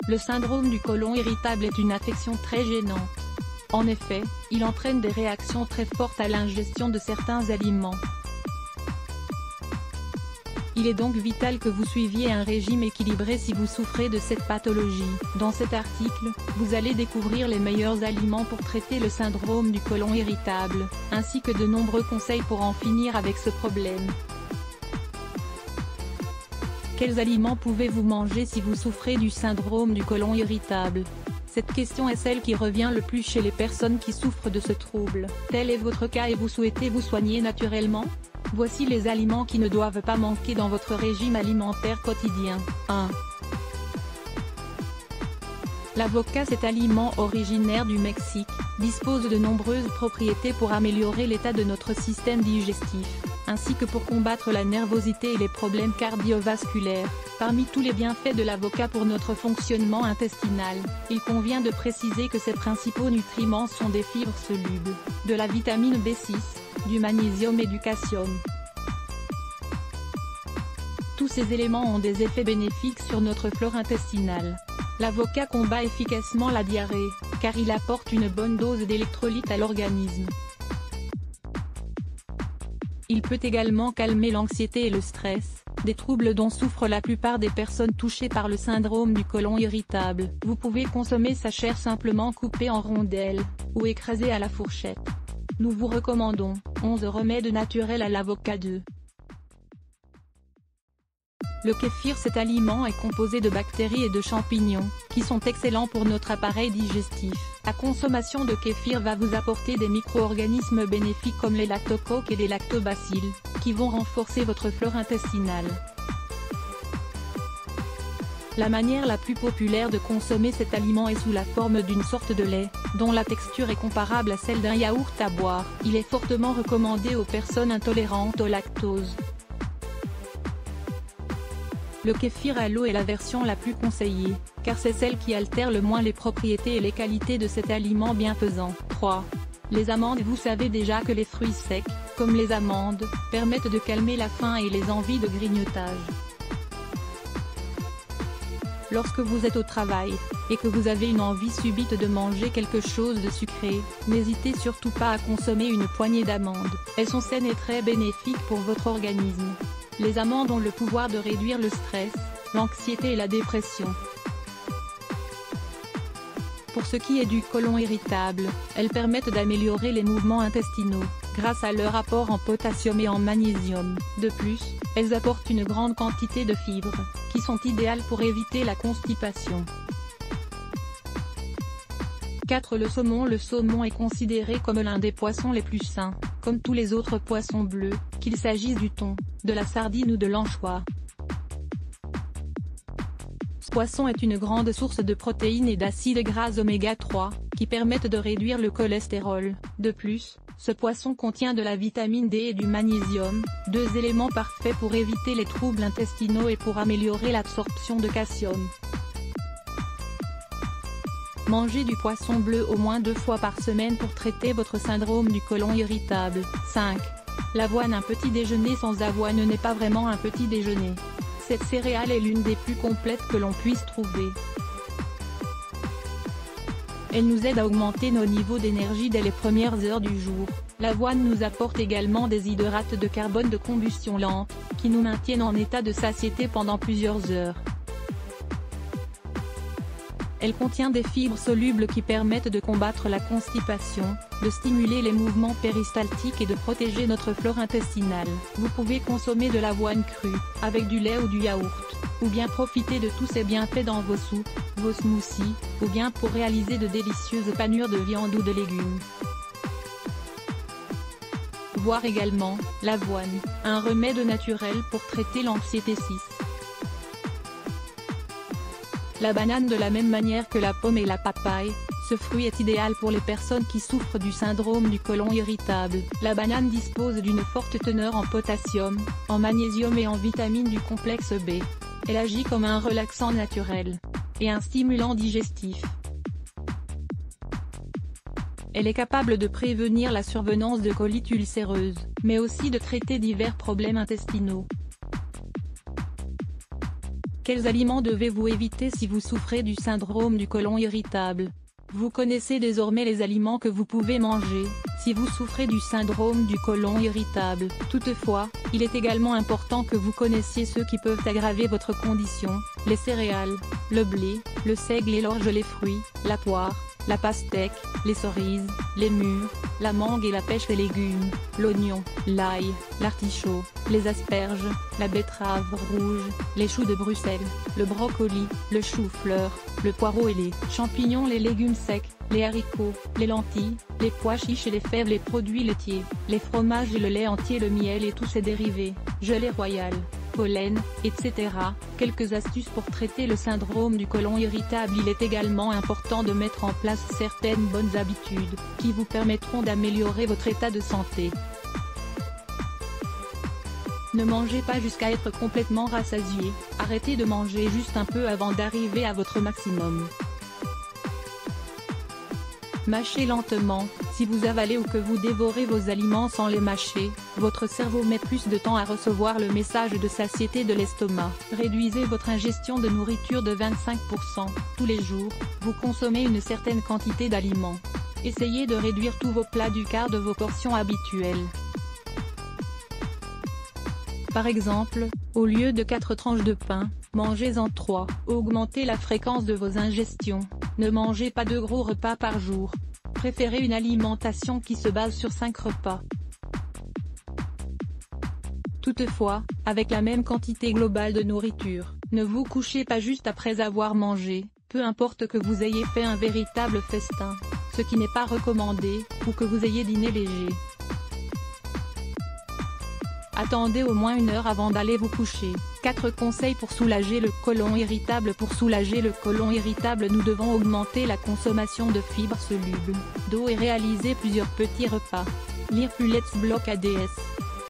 Le syndrome du côlon irritable est une affection très gênante. En effet, il entraîne des réactions très fortes à l'ingestion de certains aliments. Il est donc vital que vous suiviez un régime équilibré si vous souffrez de cette pathologie. Dans cet article, vous allez découvrir les meilleurs aliments pour traiter le syndrome du côlon irritable, ainsi que de nombreux conseils pour en finir avec ce problème. Quels aliments pouvez-vous manger si vous souffrez du syndrome du côlon irritable? Cette question est celle qui revient le plus chez les personnes qui souffrent de ce trouble. Tel est votre cas et vous souhaitez vous soigner naturellement? Voici les aliments qui ne doivent pas manquer dans votre régime alimentaire quotidien. 1. L'avocat. Cet aliment originaire du Mexique, dispose de nombreuses propriétés pour améliorer l'état de notre système digestif, ainsi que pour combattre la nervosité et les problèmes cardiovasculaires. Parmi tous les bienfaits de l'avocat pour notre fonctionnement intestinal, il convient de préciser que ses principaux nutriments sont des fibres solubles, de la vitamine B6, du magnésium et du calcium. Tous ces éléments ont des effets bénéfiques sur notre flore intestinale. L'avocat combat efficacement la diarrhée, car il apporte une bonne dose d'électrolytes à l'organisme. Il peut également calmer l'anxiété et le stress, des troubles dont souffrent la plupart des personnes touchées par le syndrome du côlon irritable. Vous pouvez consommer sa chair simplement coupée en rondelles, ou écrasée à la fourchette. Nous vous recommandons 11 remèdes naturels à l'avocat. 2. Le kéfir. Cet aliment est composé de bactéries et de champignons, qui sont excellents pour notre appareil digestif. La consommation de kéfir va vous apporter des micro-organismes bénéfiques comme les lactocoques et les lactobacilles, qui vont renforcer votre flore intestinale. La manière la plus populaire de consommer cet aliment est sous la forme d'une sorte de lait, dont la texture est comparable à celle d'un yaourt à boire. Il est fortement recommandé aux personnes intolérantes au lactose. Le kéfir à l'eau est la version la plus conseillée, car c'est celle qui altère le moins les propriétés et les qualités de cet aliment bienfaisant. 3. Les amandes. Vous savez déjà que les fruits secs, comme les amandes, permettent de calmer la faim et les envies de grignotage. Lorsque vous êtes au travail, et que vous avez une envie subite de manger quelque chose de sucré, n'hésitez surtout pas à consommer une poignée d'amandes. Elles sont saines et très bénéfiques pour votre organisme. Les amandes ont le pouvoir de réduire le stress, l'anxiété et la dépression. Pour ce qui est du côlon irritable, elles permettent d'améliorer les mouvements intestinaux, grâce à leur apport en potassium et en magnésium. De plus, elles apportent une grande quantité de fibres, qui sont idéales pour éviter la constipation. 4. Le saumon. Le saumon est considéré comme l'un des poissons les plus sains, comme tous les autres poissons bleus, qu'il s'agisse du thon, de la sardine ou de l'anchois. Ce poisson est une grande source de protéines et d'acides gras oméga 3, qui permettent de réduire le cholestérol. De plus, ce poisson contient de la vitamine D et du magnésium, deux éléments parfaits pour éviter les troubles intestinaux et pour améliorer l'absorption de calcium. Mangez du poisson bleu au moins 2 fois par semaine pour traiter votre syndrome du côlon irritable. 5. L'avoine. Un petit déjeuner sans avoine n'est pas vraiment un petit déjeuner. Cette céréale est l'une des plus complètes que l'on puisse trouver. Elle nous aide à augmenter nos niveaux d'énergie dès les premières heures du jour. L'avoine nous apporte également des hydrates de carbone de combustion lente, qui nous maintiennent en état de satiété pendant plusieurs heures. Elle contient des fibres solubles qui permettent de combattre la constipation, de stimuler les mouvements péristaltiques et de protéger notre flore intestinale. Vous pouvez consommer de l'avoine crue, avec du lait ou du yaourt, ou bien profiter de tous ces bienfaits dans vos soupes, vos smoothies, ou bien pour réaliser de délicieuses panures de viande ou de légumes. Voir également, l'avoine, un remède naturel pour traiter l'anxiété. 6. La banane. De la même manière que la pomme et la papaye, ce fruit est idéal pour les personnes qui souffrent du syndrome du côlon irritable. La banane dispose d'une forte teneur en potassium, en magnésium et en vitamine du complexe B. Elle agit comme un relaxant naturel, et un stimulant digestif. Elle est capable de prévenir la survenance de colite ulcéreuse, mais aussi de traiter divers problèmes intestinaux. Quels aliments devez-vous éviter si vous souffrez du syndrome du côlon irritable? Vous connaissez désormais les aliments que vous pouvez manger, si vous souffrez du syndrome du côlon irritable. Toutefois, il est également important que vous connaissiez ceux qui peuvent aggraver votre condition: les céréales, le blé, le seigle et l'orge, les fruits, la poire, la pastèque, les cerises, les mûres, la mangue et la pêche, les légumes, l'oignon, l'ail, l'artichaut, les asperges, la betterave rouge, les choux de Bruxelles, le brocoli, le chou-fleur, le poireau et les champignons, les légumes secs, les haricots, les lentilles, les pois chiches et les fèves, les produits laitiers, les fromages et le lait entier, le miel et tous ses dérivés, gelée royale, pollen, etc. Quelques astuces pour traiter le syndrome du côlon irritable. Il est également important de mettre en place certaines bonnes habitudes, qui vous permettront d'améliorer votre état de santé. Ne mangez pas jusqu'à être complètement rassasié, arrêtez de manger juste un peu avant d'arriver à votre maximum. Mâchez lentement. Si vous avalez ou que vous dévorez vos aliments sans les mâcher, votre cerveau met plus de temps à recevoir le message de satiété de l'estomac. Réduisez votre ingestion de nourriture de 25%. Tous les jours, vous consommez une certaine quantité d'aliments. Essayez de réduire tous vos plats du quart de vos portions habituelles. Par exemple, au lieu de 4 tranches de pain, mangez-en 3. Augmentez la fréquence de vos ingestions. Ne mangez pas 2 gros repas par jour. Préférez une alimentation qui se base sur 5 repas. Toutefois, avec la même quantité globale de nourriture, ne vous couchez pas juste après avoir mangé, peu importe que vous ayez fait un véritable festin, ce qui n'est pas recommandé, ou que vous ayez dîné léger. Attendez au moins 1 heure avant d'aller vous coucher. 4 conseils pour soulager le côlon irritable. Pour soulager le côlon irritable, nous devons augmenter la consommation de fibres solubles, d'eau et réaliser plusieurs petits repas. Lire plus Let's Block ADS.